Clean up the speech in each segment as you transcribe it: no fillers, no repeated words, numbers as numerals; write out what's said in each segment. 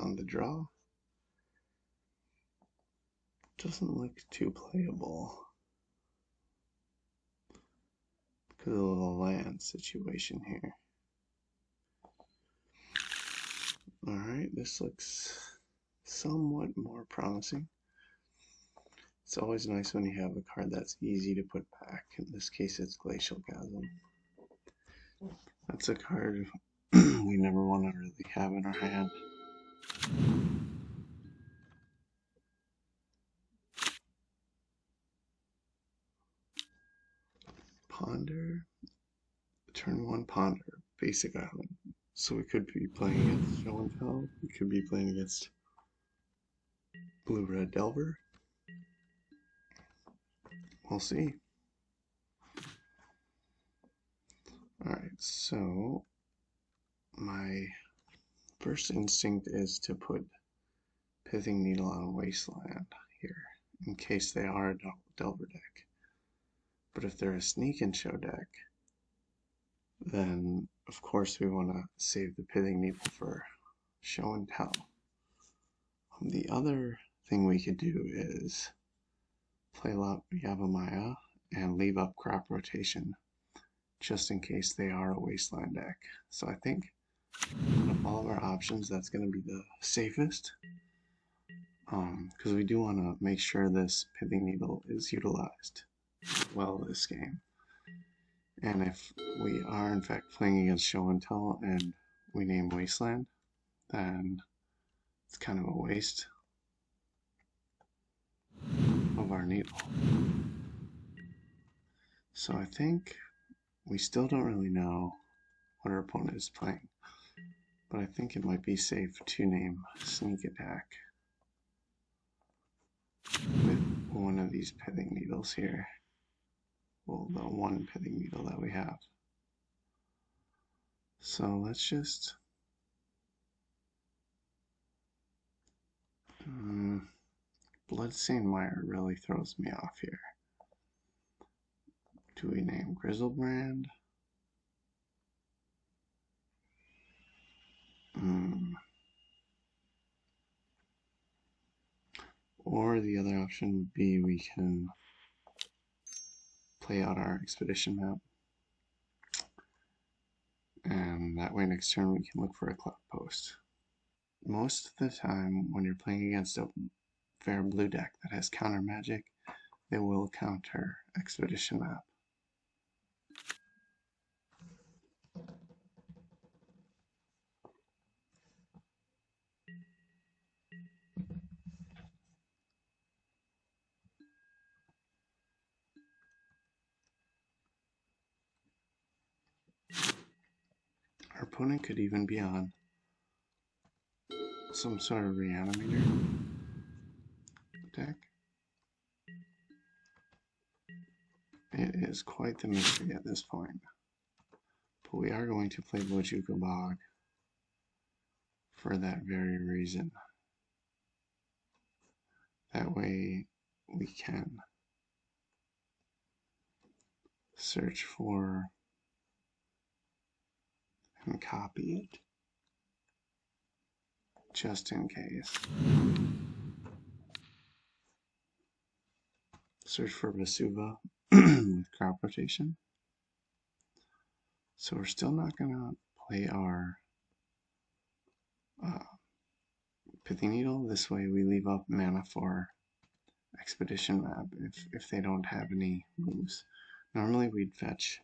on the draw. Doesn't look too playable because of the land situation here. Alright, this looks somewhat more promising. It's always nice when you have a card that's easy to put back. In this case, it's Glacial Chasm. That's a card we never want to really have in our hand. Ponder. Turn 1 Ponder. Basic Island. So we could be playing against Show and Tell. We could be playing against Blue-Red Delver. We'll see. Alright, so my first instinct is to put Pithing Needle on Wasteland here, in case they are a Delver deck. But if they're a Sneak and Show deck, then of course we want to save the Pithing Needle for Show and Tell. The other thing we could do is play Yavimaya and leave up Crop Rotation just in case they are a Wasteland deck. So I think of all of our options, that's going to be the safest, because we do want to make sure this Pithing Needle is utilized well this game. And if we are in fact playing against Show and Tell and we name Wasteland, then it's kind of a waste of our needle. So I think we still don't really know what our opponent is playing, but I think it might be safe to name Sneak Attack with one of these Pithing Needles here. Well, the one Pithing Needle that we have. So let's just Bloodstained Mire really throws me off here. Do we name Grizzlebrand? Or the other option would be we can play out our expedition map, and that way next turn we can look for a Cloudpost. Most of the time when you're playing against a fair blue deck that has counter magic, they will counter expedition map. Our opponent could even be on some sort of Reanimator deck. It is quite the mystery at this point. But we are going to play Bojuka Bog for that very reason. That way we can search for and copy it just in case. Search for Vesuva with Crop Rotation. So we're still not going to play our Pithing Needle. This way we leave up mana for Expedition Map if they don't have any moves. Normally we'd fetch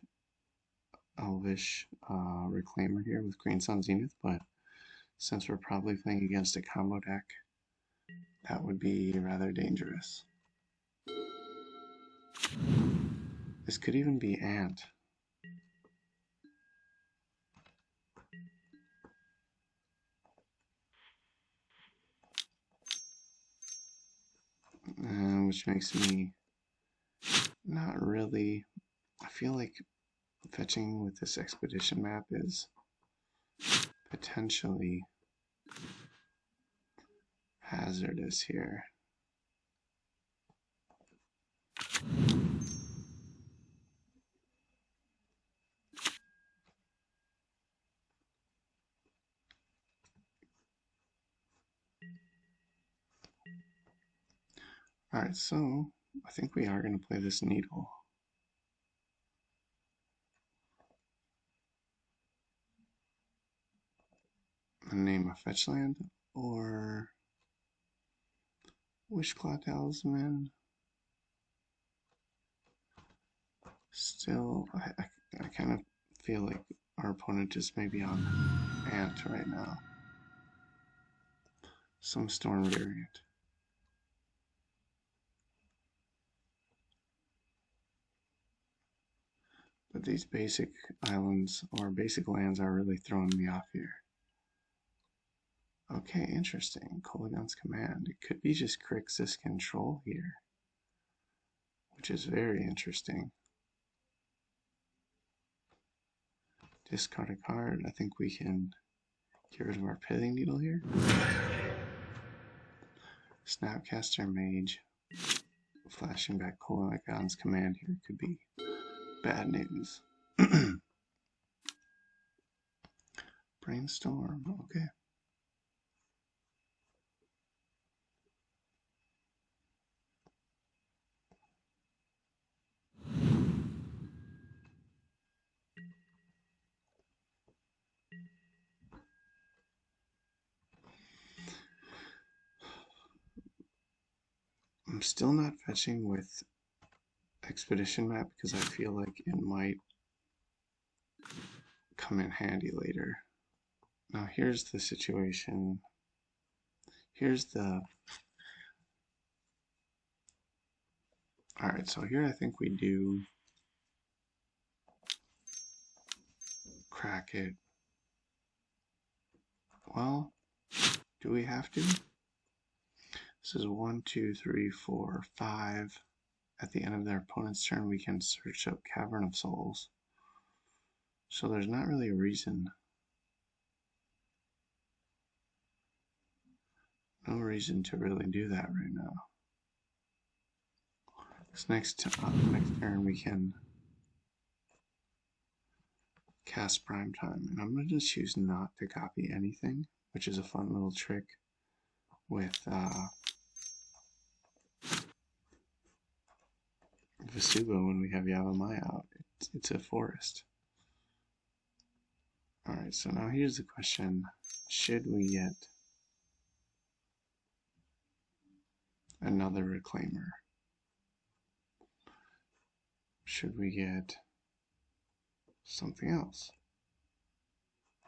Elvish Reclaimer here with Green Sun Zenith, but since we're probably playing against a combo deck, that would be rather dangerous. This could even be Ant. Which makes me not really... I feel like fetching with this expedition map is potentially hazardous here. Alright, so I think we are going to play this needle. And name a fetch land or Wishclaw Talisman. Still, I kind of feel like our opponent just may be on Ant right now. Some Storm variant. But these basic islands or basic lands are really throwing me off here. Okay, interesting. Kolaghan's Command. It could be just Grixis control here, which is very interesting. Discard a card. I think we can get rid of our Pithing Needle here. Snapcaster Mage. Flashing back Kolaghan's Command here could be bad news. Brainstorm. Okay. I'm still not fetching with Expedition Map because I feel like it might come in handy later. Now here's the situation. Here's the... Alright, so here I think we do crack it. Well, do we have to? This is 1, 2, 3, 4, 5. At the end of their opponent's turn, we can search up Cavern of Souls. So there's not really a reason. No reason to really do that right now. This next turn we can cast Prime Time, and I'm going to just choose not to copy anything, which is a fun little trick with Vesugo when we have Yavimaya out. It's a forest. Alright, so now here's the question. Should we get another Reclaimer? Should we get something else?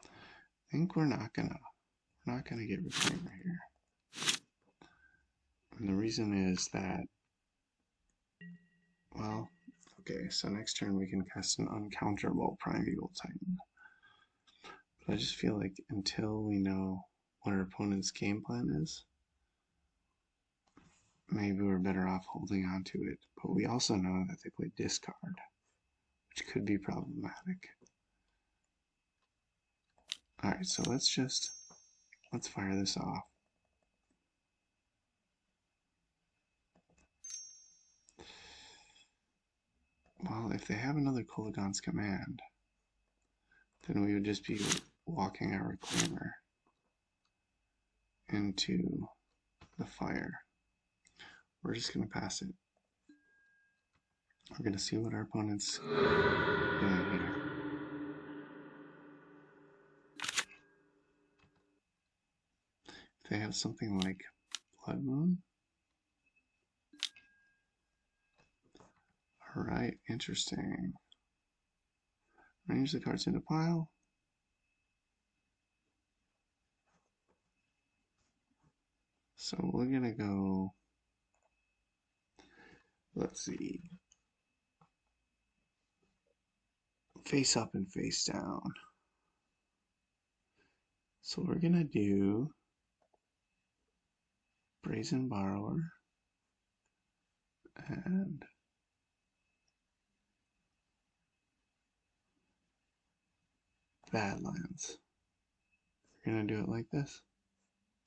I think we're not gonna get Reclaimer here. And the reason is that, well, okay, so next turn we can cast an uncounterable Primeval Titan. But I just feel like until we know what our opponent's game plan is, maybe we're better off holding on to it. But we also know that they play discard, which could be problematic. Alright, so let's fire this off. Well, if they have another Kolaghan's Command, then we would just be walking our Reclaimer into the fire. We're just going to pass it. We're going to see what our opponent's doing here. If they have something like Blood Moon. Alright, interesting. Arrange the cards into pile. So we're going to go, let's see, face up and face down. So we're going to do Brazen Borrower and Badlands. We're going to do it like this.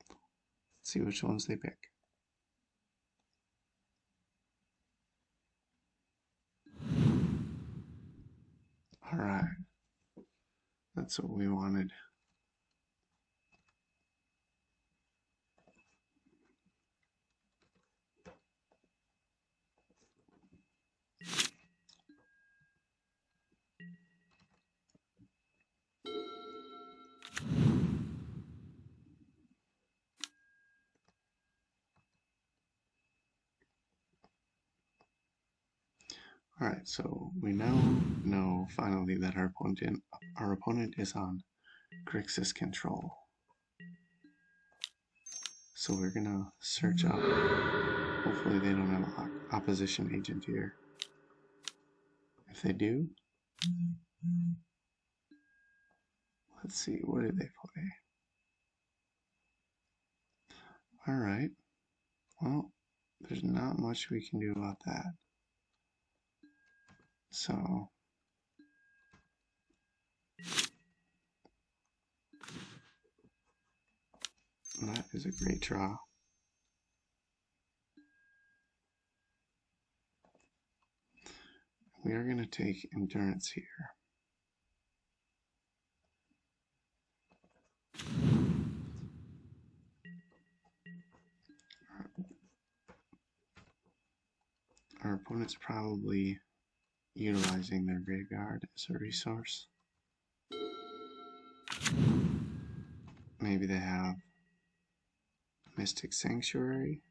Let's see which ones they pick. Alright. That's what we wanted. Alright, so we now know finally that our opponent is on Grixis control. So we're gonna search up. Hopefully they don't have an opposition agent here. If they do, let's see, what did they play? Alright, well, there's not much we can do about that. So, that is a great draw. We are going to take endurance here. Our opponent's probably utilizing their graveyard as a resource. Maybe they have Mystic Sanctuary.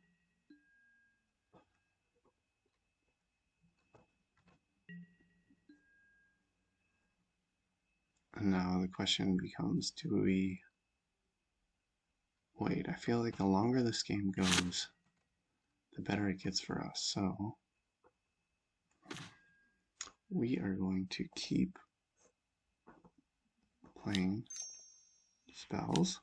And now the question becomes, do we wait? I feel like the longer this game goes, the better it gets for us. So we are going to keep playing spells.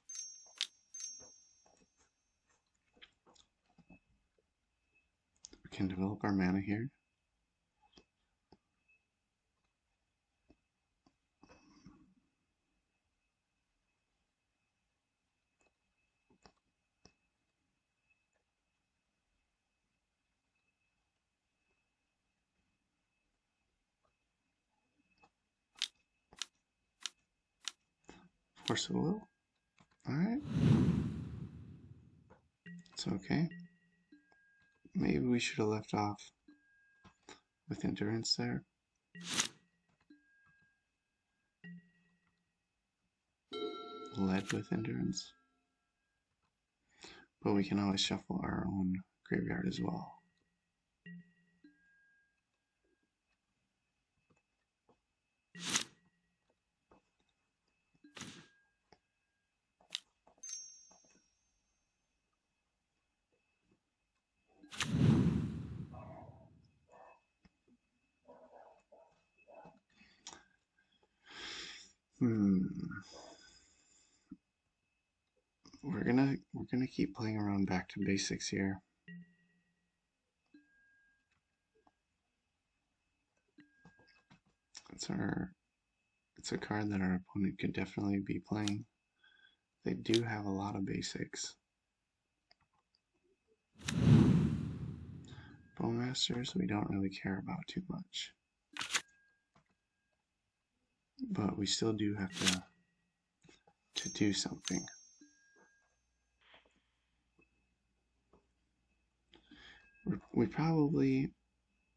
We can develop our mana here. Force of Will. Alright. It's okay. Maybe we should have left off with endurance there. Led with endurance. But we can always shuffle our own graveyard as well. We're gonna keep playing around back to basics here. It's a card that our opponent could definitely be playing. They do have a lot of basics. Bowmasters we don't really care about too much. But we still do have to do something. We probably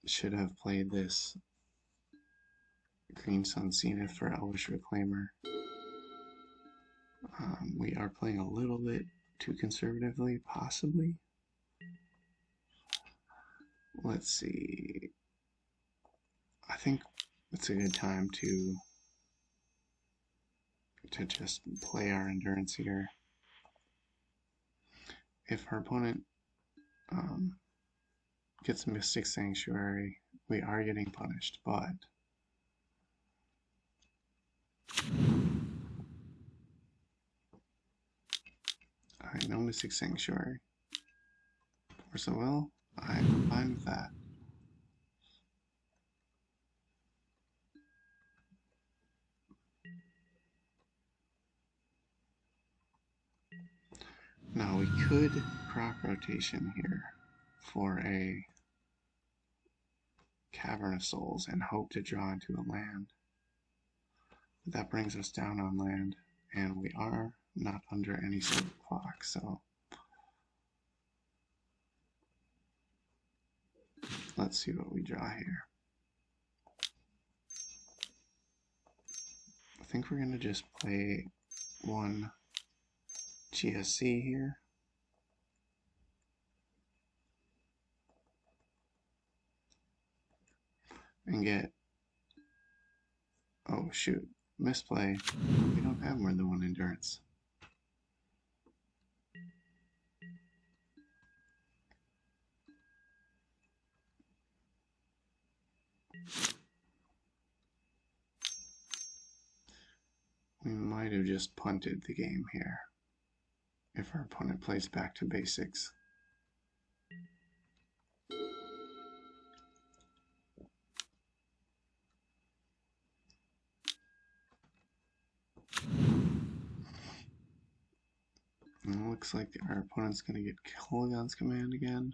should have played this Green Sun Zenith for Elvish Reclaimer. We are playing a little bit too conservatively, possibly. Let's see. I think it's a good time to just play our endurance here. If our opponent gets Mystic Sanctuary, we are getting punished, but alright, no Mystic Sanctuary. Force of Will, I'm fine with that. Now we could crop rotation here for a Cavern of Souls and hope to draw into a land. But that brings us down on land, and we are not under any sort of clock, so let's see what we draw here. I think we're going to just play one GSC here. and get... Oh shoot, misplay. We don't have more than one endurance. We might have just punted the game here if our opponent plays back to basics. And it looks like our opponent's going to get Kolaghan's Command again.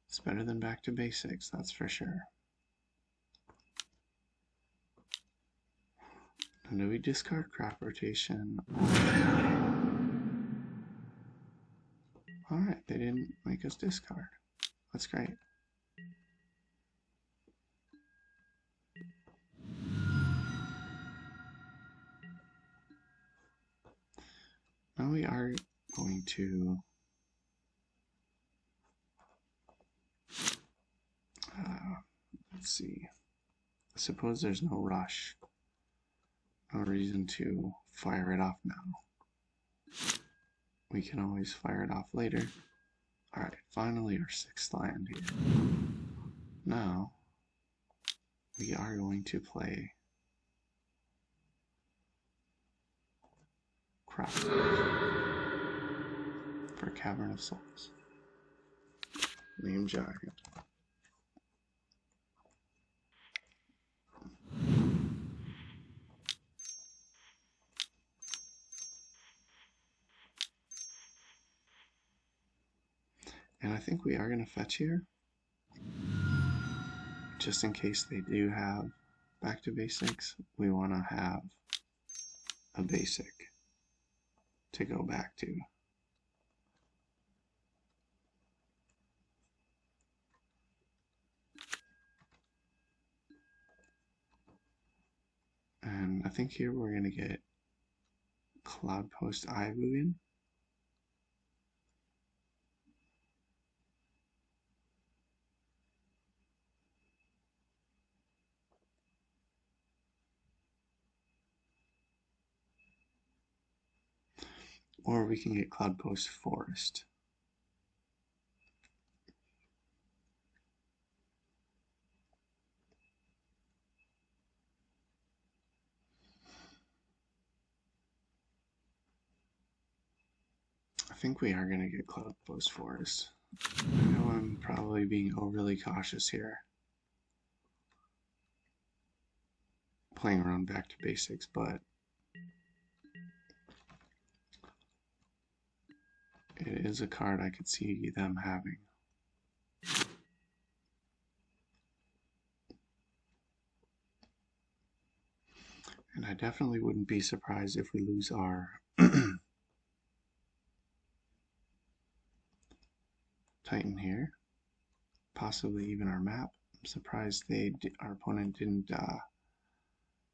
It's better than back to basics, that's for sure. And do we discard crop rotation? Alright, they didn't make us discard. That's great. Now we are going to let's see. I suppose there's no rush. No reason to fire it off now. We can always fire it off later. Alright, finally our 6th land here. Now, we are going to play Crop for Cavern of Souls. Name Giant. And I think we are going to fetch here, just in case they do have back to basics. We want to have a basic to go back to. And I think here we're going to get Cloudpost Ivugan. Or we can get Cloudpost Forest. I think we are going to get Cloudpost Forest. I know I'm probably being overly cautious here, playing around back to basics, but it is a card I could see them having. And I definitely wouldn't be surprised if we lose our Titan here, possibly even our map. I'm surprised our opponent didn't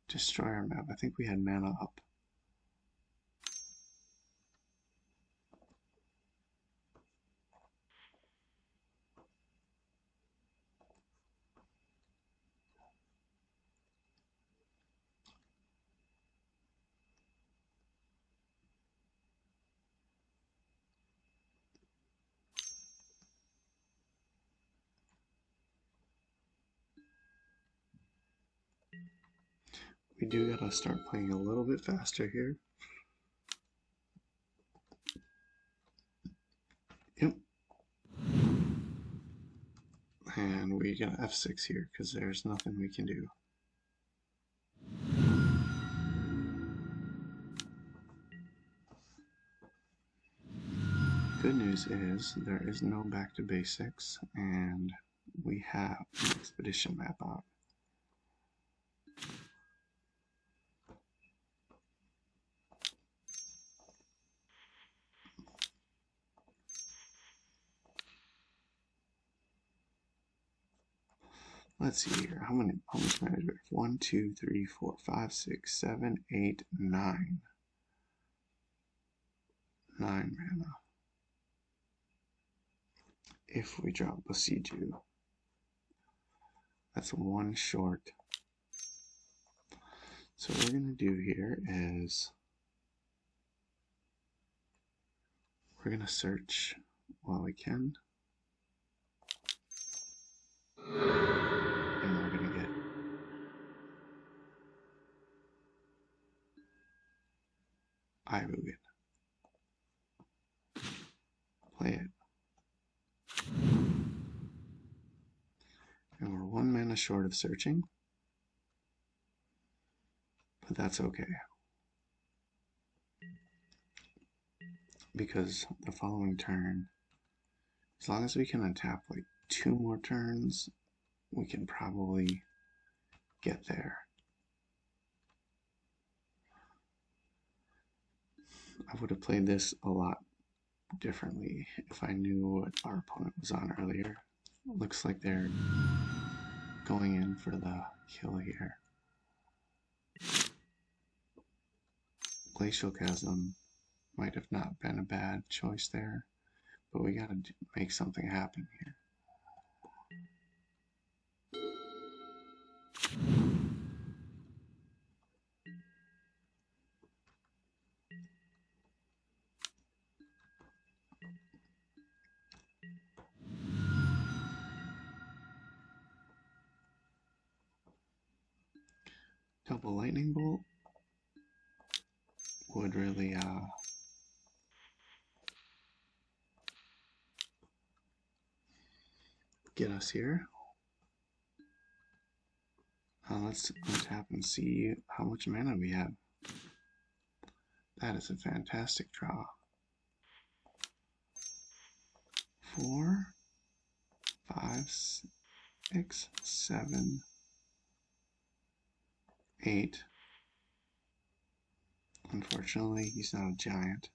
destroy our map. I think we had mana up. We do gotta start playing a little bit faster here. Yep. And we got F6 here because there's nothing we can do. Good news is there is no back to basics, and we have an expedition map out. Let's see here. How much mana do we have? 1, 2, 3, 4, 5, 6, 7, 8, 9. 9 mana. If we drop Besiege, That's one short. So what we're going to do here is we're going to search while we can. And we're going to get Ivugan. Play it. And we're 1 mana short of searching. But that's okay. Because the following turn, as long as we can untap like 2 more turns, we can probably get there. I would have played this a lot differently if I knew what our opponent was on earlier. Looks like they're going in for the kill here. Glacial Chasm might have not been a bad choice there, but we gotta make something happen here. Double Lightning Bolt would really get us here. Let's untap and see how much mana we have. That is a fantastic draw. 4, 5, 6, 7, 8. Unfortunately, he's not a giant.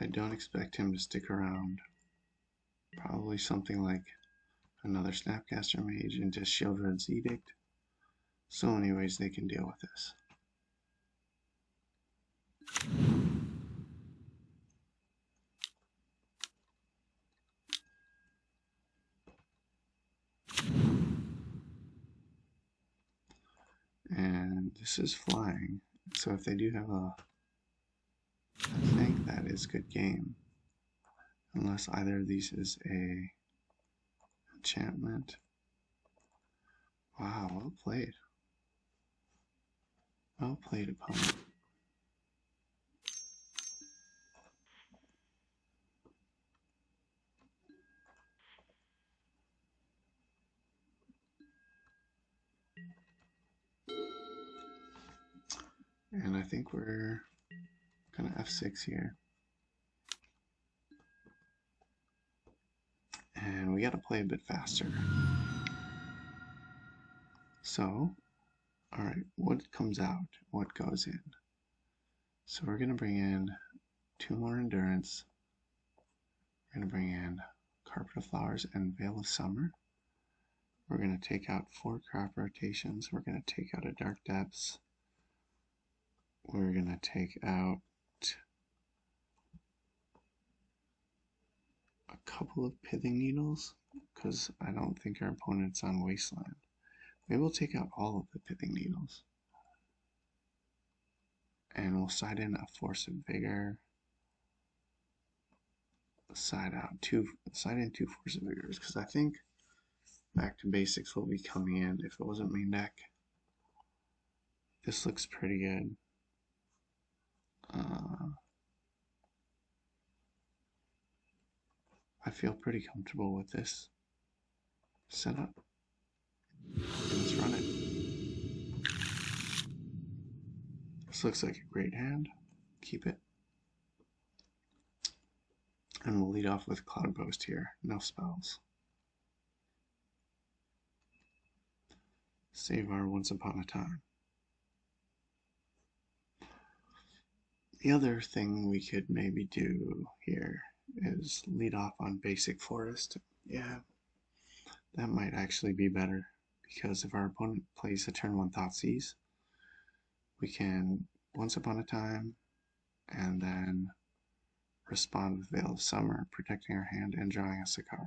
I don't expect him to stick around. Probably something like another Snapcaster Mage into Shieldred's Edict. So many ways they can deal with this. And this is flying. So if they do have a... I think that is good game. Unless either of these is a enchantment. Wow, well played. Well played, opponent. And I think we're gonna F6 here. And we gotta play a bit faster. So, alright, what comes out? What goes in? So we're gonna bring in 2 more Endurance. We're gonna bring in Carpet of Flowers and Veil of Summer. We're gonna take out 4 crop rotations. We're gonna take out a Dark Depths. We're gonna take out a couple of Pithing Needles, because I don't think our opponent's on Wasteland. Maybe we'll take out all of the Pithing Needles. And we'll side in a Force of Vigor. Side in 2 Force of Vigors, because I think Back to Basics will be coming in if it wasn't main deck. This looks pretty good. I feel pretty comfortable with this setup. Let's run it. This looks like a great hand. Keep it. And we'll lead off with Cloudpost here. No spells. Save our Once Upon a Time. The other thing we could maybe do here is lead off on basic forest. Yeah, that might actually be better, because if our opponent plays a turn 1 Thoughtseize, we can Once Upon a Time and then respond with Veil of Summer, protecting our hand and drawing us a card.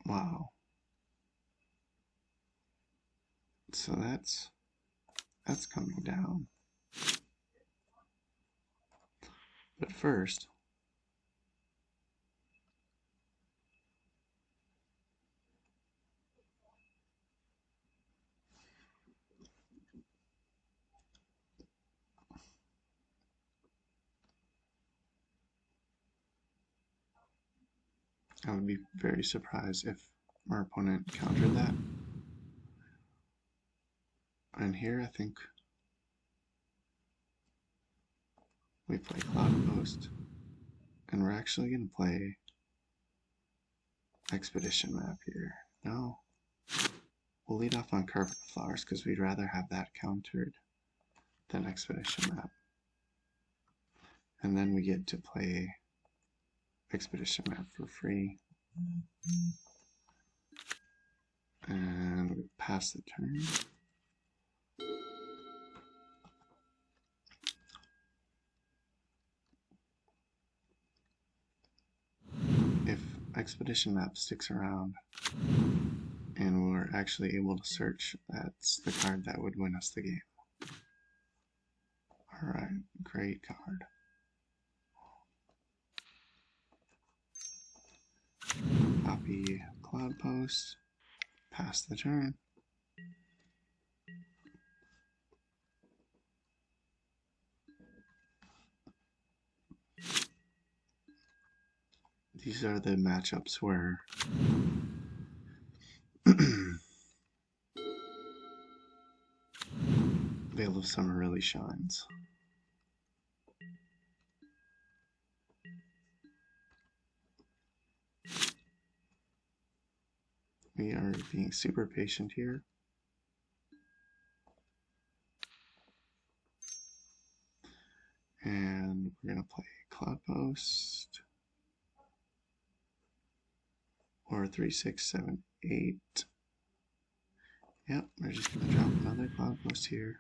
Wow. So that's coming down. But first, I would be very surprised if our opponent countered that. And here I think we play Cloudpost, and we're actually going to play Expedition Map here. No, we'll lead off on Carpet of Flowers because we'd rather have that countered than Expedition Map. And then we get to play Expedition Map for free. And we pass the turn. If Expedition Map sticks around and we're actually able to search, that's the card that would win us the game. Alright, great card. Copy Cloudpost, pass the turn. These are the matchups where Veil of Summer really shines. We are being super patient here. And we're going to play Cloudpost. Or 3, 6, 7, 8. Yep, we're just going to drop another Cloudpost here.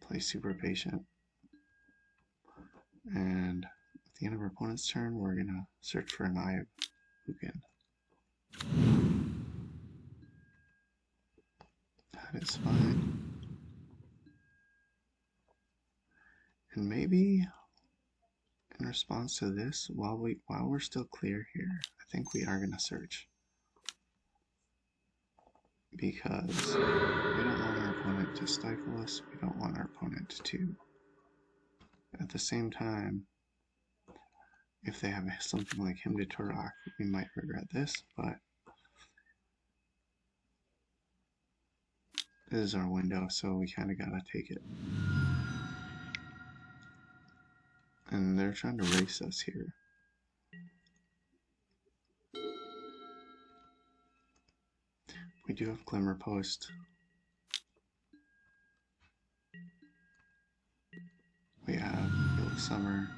Play super patient. And at the end of our opponent's turn, we're going to search for an Eye of Ugin. That is fine. And maybe in response to this, while we're still clear here, I think we are going to search. Because we don't want our opponent to stifle us, we don't want our opponent to. At the same time, if they have something like Hymn to Turok, we might regret this, but this is our window, so we kind of gotta take it. And they're trying to race us here. We do have Glimmer Post. We have Veil of Summer.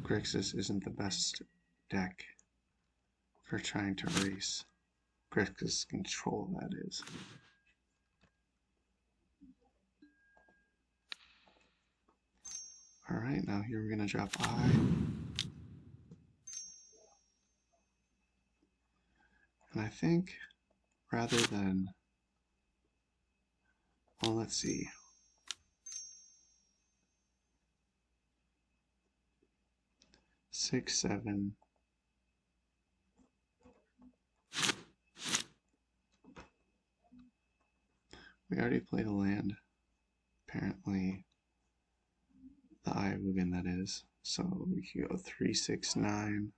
Grixis isn't the best deck for trying to race. Grixis control, that is. Alright, now here we're going to drop Eye. And I think, rather than, well, let's see. Six, 7. We already played a land. Apparently, the eye Wugan that is. So we can go 3, 6, 9.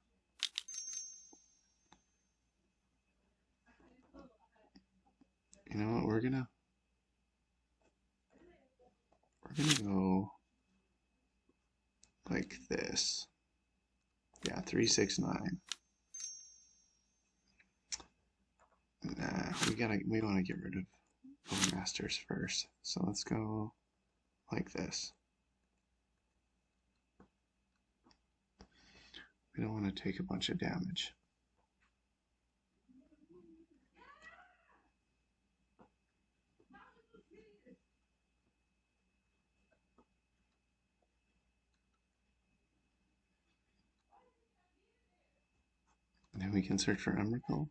You know what? We're gonna go like this. Yeah, 3, 6, 9. Nah, we want to get rid of Masters first. So let's go like this. We don't want to take a bunch of damage. And then we can search for Emrakul.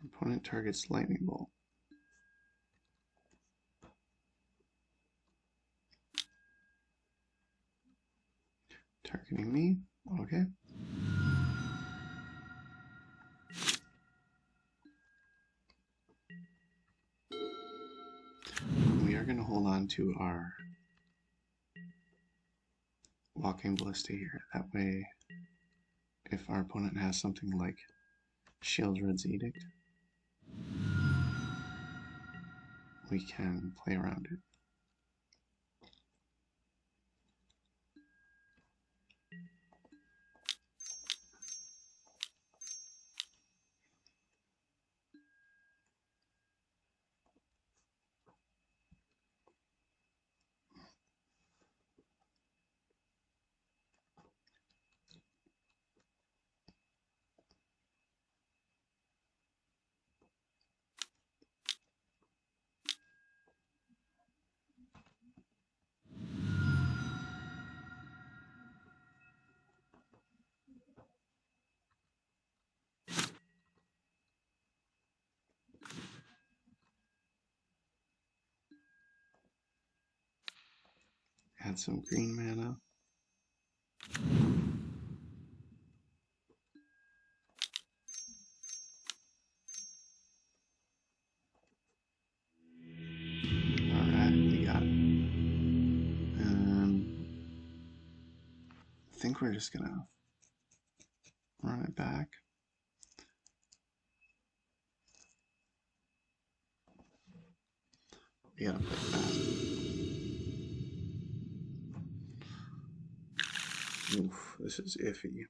Opponent targets lightning bolt. Targeting me. Okay. We are going to hold on to our Walking Ballista here. That way, if our opponent has something like Shieldred's Edict, we can play around it. Add some green mana. Alright, we got it. I think we're just gonna run it back. We gotta play fast. Oof, this is iffy.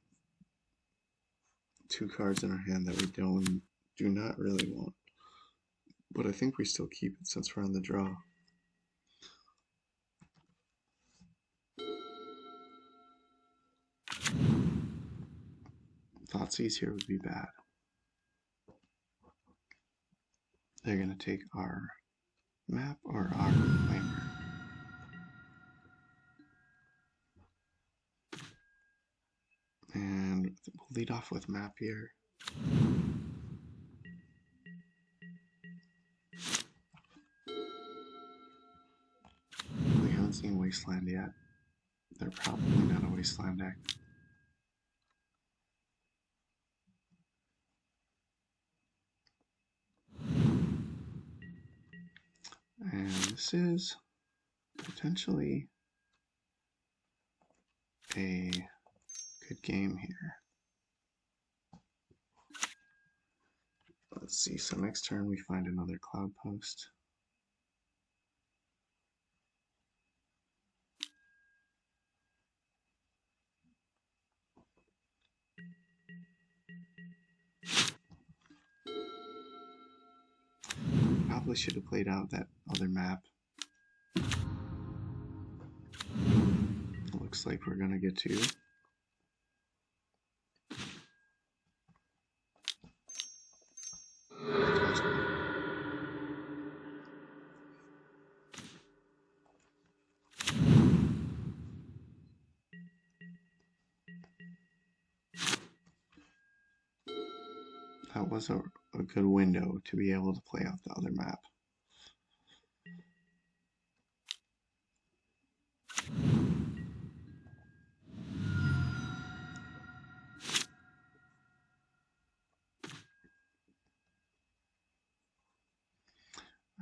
2 cards in our hand that we do not really want. But I think we still keep it since we're on the draw. Thoughtseize here would be bad. They're gonna take our map or our flamer. And we'll lead off with map here. We haven't seen Wasteland yet. They're probably not a Wasteland deck. And this is potentially a good game here. Let's see, so next turn we find another Cloudpost. Probably should have played out that other map. Looks like we're gonna get 2. that was a good window to be able to play out the other map.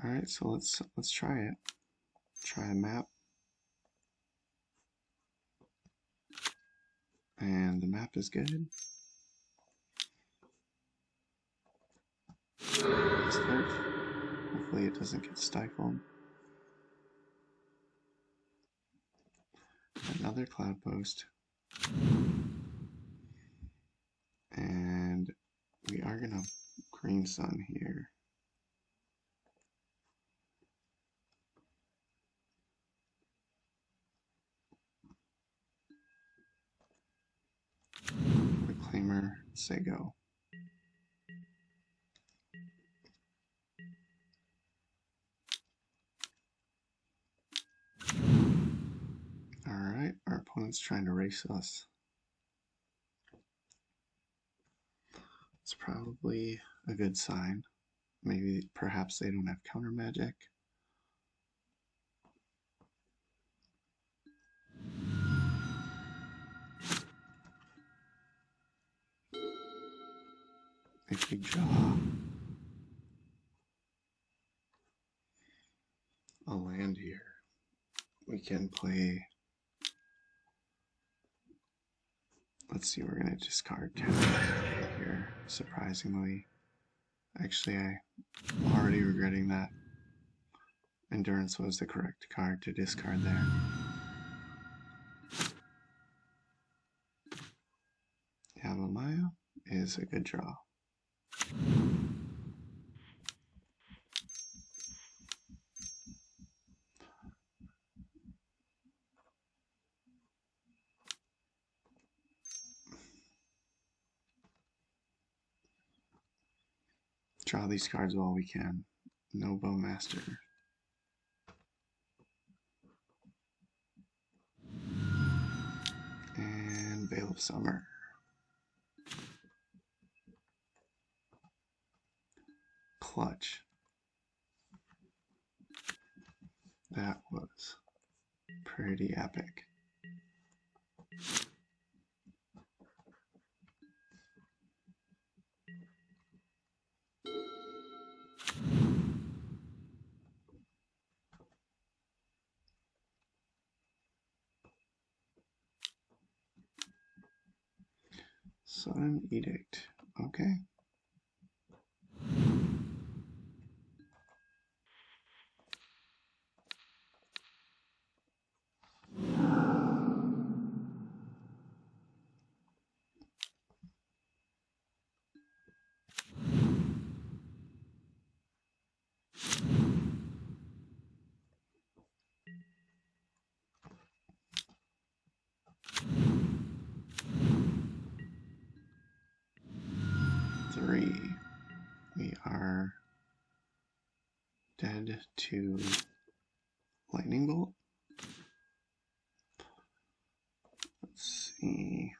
All right, so let's try it. Try a map. And the map is good. Start. Hopefully it doesn't get stifled. Another Cloudpost. And we are gonna Green Sun here. Reclaimer, say go. Alright, our opponent's trying to race us. It's probably a good sign. Maybe, perhaps they don't have counter magic. If we draw a land here, we can play. Let's see, we're going to discard counter here, surprisingly. Actually, I'm already regretting that. Endurance was the correct card to discard there. Yavimaya is a good draw. Draw these cards while we can. No Bowmaster. And Veil of Summer. Clutch. That was pretty epic. Sudden Edict. Okay. We are dead to Lightning Bolt. Let's see.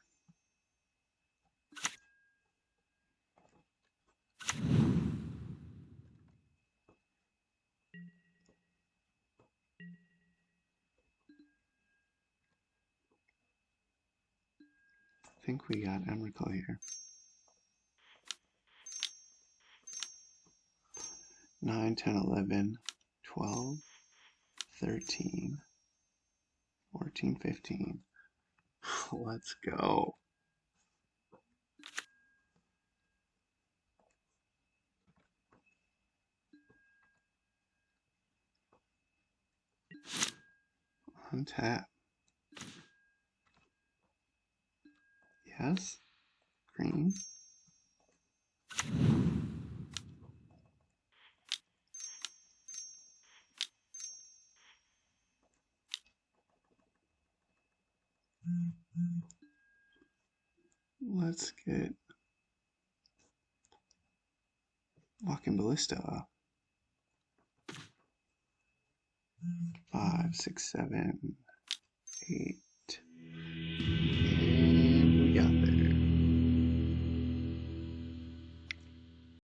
I think we got Emrakul here. 9, 10, 11, 12, 13, 14, 15. Let's go. Untap. Yes. Green. Let's get Walking Ballista. 5, 6, 7.